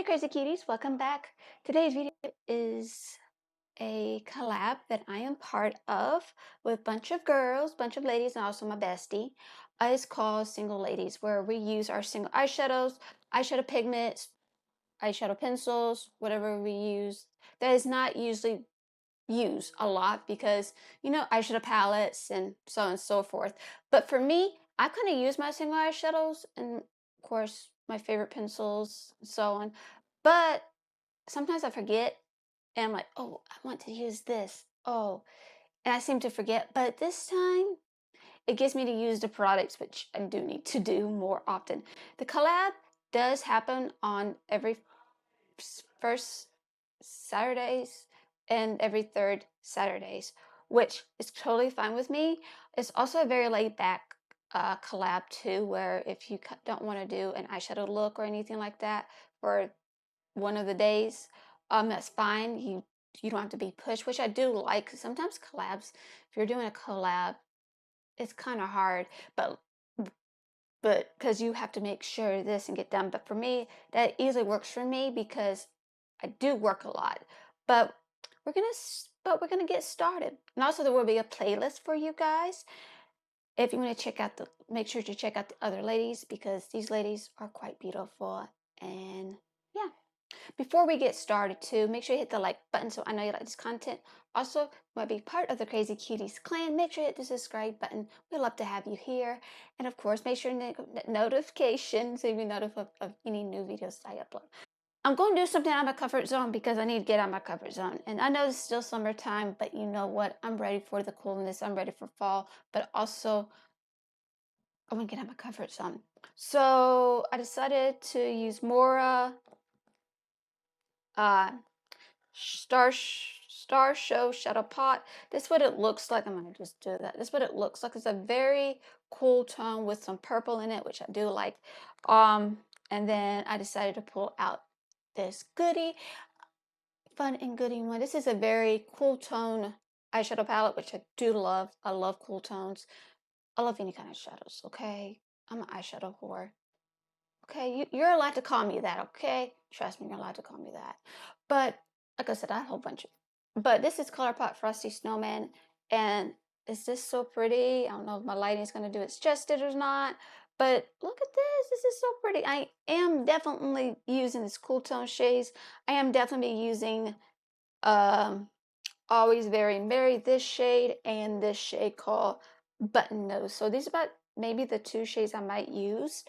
Crazy Cuties, welcome back. Today's video is a collab that I am part of with a bunch of girls, bunch of ladies, and also my bestie. It's called Single Ladies, where we use our single eyeshadows, eyeshadow pigments, eyeshadow pencils, whatever we use. That is not usually used a lot because, eyeshadow palettes and so on and so forth. But for me, I kind of use my single eyeshadows and, of course, my favorite pencils and so on. But sometimes I forget and I'm like, oh, I want to use this. Oh, and I seem to forget. But this time, it gets me to use the products, which I do need to do more often. The collab does happen on every first Saturdays and every third Saturdays, which is totally fine with me. It's also a very laid back collab too, where if you don't want to do an eyeshadow look or anything like that for one of the days, that's fine. You don't have to be pushed, which I do like. Sometimes collabs, if you're doing a collab, it's kind of hard, but because you have to make sure this and get done. But for me, that easily works for me because I do work a lot. But we're gonna get started. And also there will be a playlist for you guys. If you want to make sure to check out the other ladies because these ladies are quite beautiful. And yeah. Before we get started too, make sure you hit the like button so I know you like this content. Also, you might be part of the Crazy Cuties clan. Make sure you hit the subscribe button. We'd love to have you here. And of course, make sure to notifications so you'll be notified of any new videos I upload. I'm going to do something out of my comfort zone because I need to get out of my comfort zone. And I know it's still summertime, but you know what? I'm ready for the coolness. I'm ready for fall, but also I want to get out of my comfort zone. So I decided to use Moira uh, Starshow Shadow Pot. This is what it looks like. I'm going to just do that. This is what it looks like. It's a very cool tone with some purple in it, which I do like. And then I decided to pull out this goodie, fun and goodie one. This is a very cool tone eyeshadow palette, which I do love. I love cool tones. I love any kind of shadows, okay? I'm an eyeshadow whore. Okay, you're allowed to call me that, okay? Trust me, you're allowed to call me that. But like I said, I have a whole bunch of. But this is Colourpop Frosty Snowman, and is this so pretty? I don't know if my lighting is going to do its justice or not. But look at this. This is so pretty. I am definitely using this cool tone shades. I am definitely using um, Always Very Merry, this shade, and this shade called Button Nose. So these are about maybe the two shades I might use,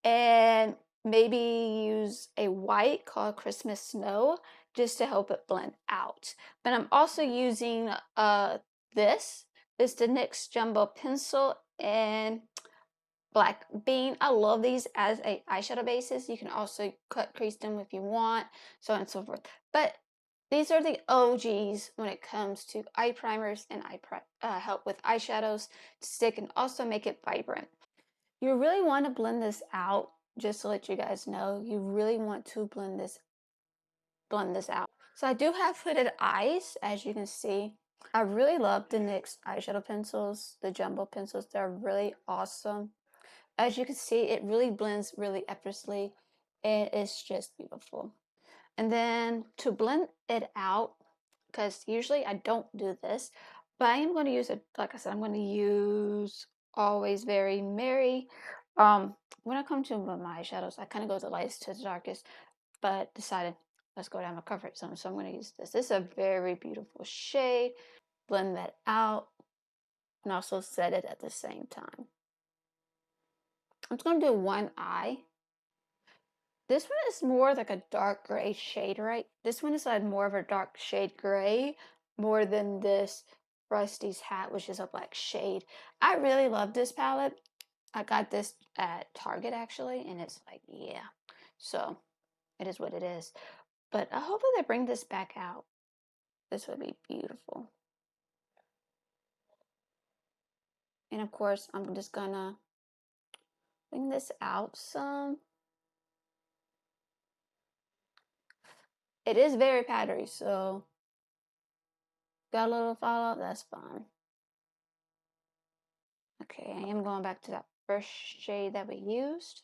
and maybe use a white called Christmas Snow just to help it blend out. But I'm also using this is the NYX Jumbo Pencil and Black Bean. I love these as a eyeshadow basis. You can also cut crease them if you want, so on and so forth. But these are the OGs when it comes to eye primers and help with eyeshadows to stick and also make it vibrant. You really want to blend this out, just to let you guys know. You really want to blend this out. So I do have hooded eyes, as you can see. I really love the NYX eyeshadow pencils, the jumbo pencils. They're really awesome. As you can see, it really blends really effortlessly, and it's just beautiful. And then to blend it out, because usually I don't do this, but I am going to use it, like I said, I'm going to use Always Very Merry. When I come to my eyeshadows, I kind of go the lightest to the darkest, but decided let's go down my comfort zone. So I'm going to use this. This is a very beautiful shade. Blend that out and also set it at the same time. I'm just going to do one eye. This one is more like a dark gray shade, right? This one is like more of a dark shade gray, more than this Rusty's Hat, which is a black shade. I really love this palette. I got this at Target actually, and it's like, yeah. So it is what it is. But hopefully they bring this back out. This would be beautiful. And of course, I'm just gonna bring this out some. It is very powdery, so got a little fallout, that's fine. Okay, I am going back to that first shade that we used.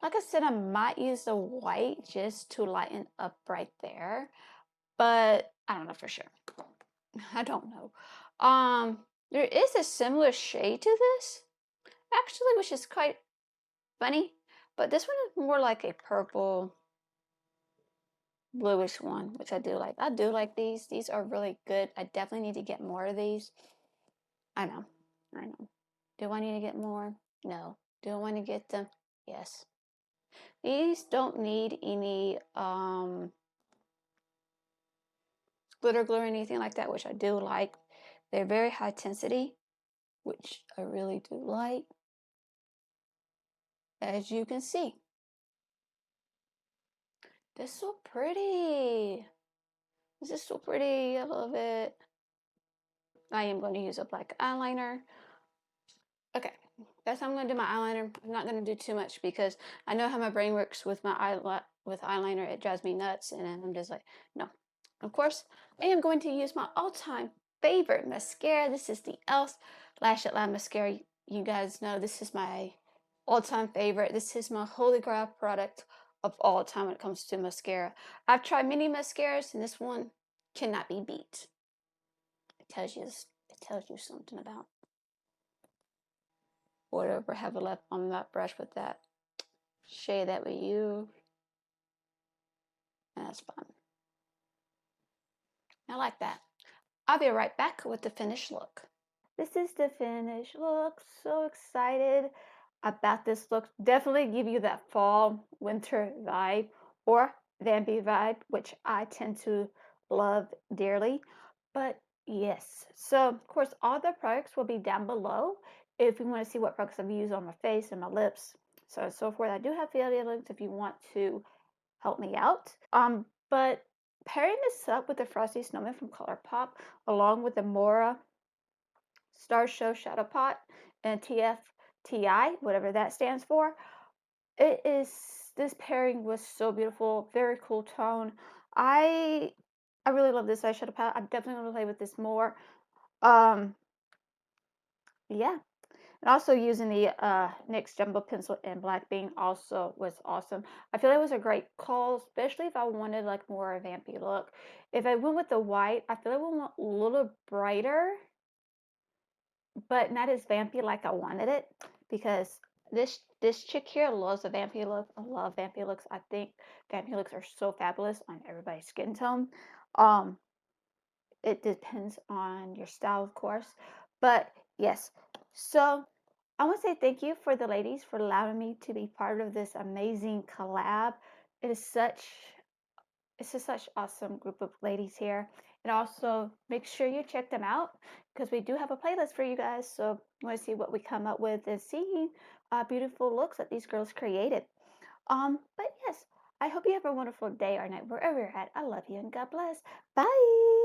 Like I said, I might use the white just to lighten up right there, but I don't know for sure. I don't know. There is a similar shade to this, actually, which is quite funny, but this one is more like a purple bluish one, which I do like. I do like these. These are really good. I definitely need to get more of these. I know. I know. Do I need to get more? No. Do I want to get them? Yes. These don't need any glitter glue or anything like that, which I do like. They're very high intensity, which I really do like, as you can see. They're so pretty. This is so pretty. I love it. I am going to use a black eyeliner. Okay, that's how I'm going to do my eyeliner. I'm not going to do too much because I know how my brain works with my eyeliner. It drives me nuts, and I'm just like, no. Of course, I am going to use my all-time favorite mascara. This is the e.l.f. Lash It Line Mascara. You guys know this is my all-time favorite. This is my holy grail product of all time when it comes to mascara. I've tried many mascaras, and this one cannot be beat. It tells you something about whatever I have left on that brush with that shade that we use. And that's fun. I like that. I'll be right back with the finished look. This is the finished look. So excited about this look. Definitely give you that fall winter vibe or vampy vibe, which I tend to love dearly. But yes, so of course all the products will be down below if you want to see what products I've used on my face and my lips, so on and so forth. I do have affiliate links if you want to help me out. But pairing this up with the Frosty Snowman from Colourpop, along with the Moira Starshow Shadow Pot and TFTI, whatever that stands for, this pairing was so beautiful, very cool tone. I I really love this eyeshadow palette. I'm definitely gonna play with this more. Um, yeah. And also using the NYX Jumbo Pencil in Black Bean also was awesome. I feel like it was a great call, especially if I wanted like more a vampy look. If I went with the white, I feel like I went a little brighter, but not as vampy like I wanted it, because this chick here loves a vampy look. I love vampy looks. I think vampy looks are so fabulous on everybody's skin tone. Um, it depends on your style, of course, but yes. So I want to say thank you for the ladies for allowing me to be part of this amazing collab. It is it's just such awesome group of ladies here. And also make sure you check them out because we do have a playlist for you guys. So you want to see what we come up with and see beautiful looks that these girls created. But yes, I hope you have a wonderful day or night wherever you're at. I love you and God bless. Bye.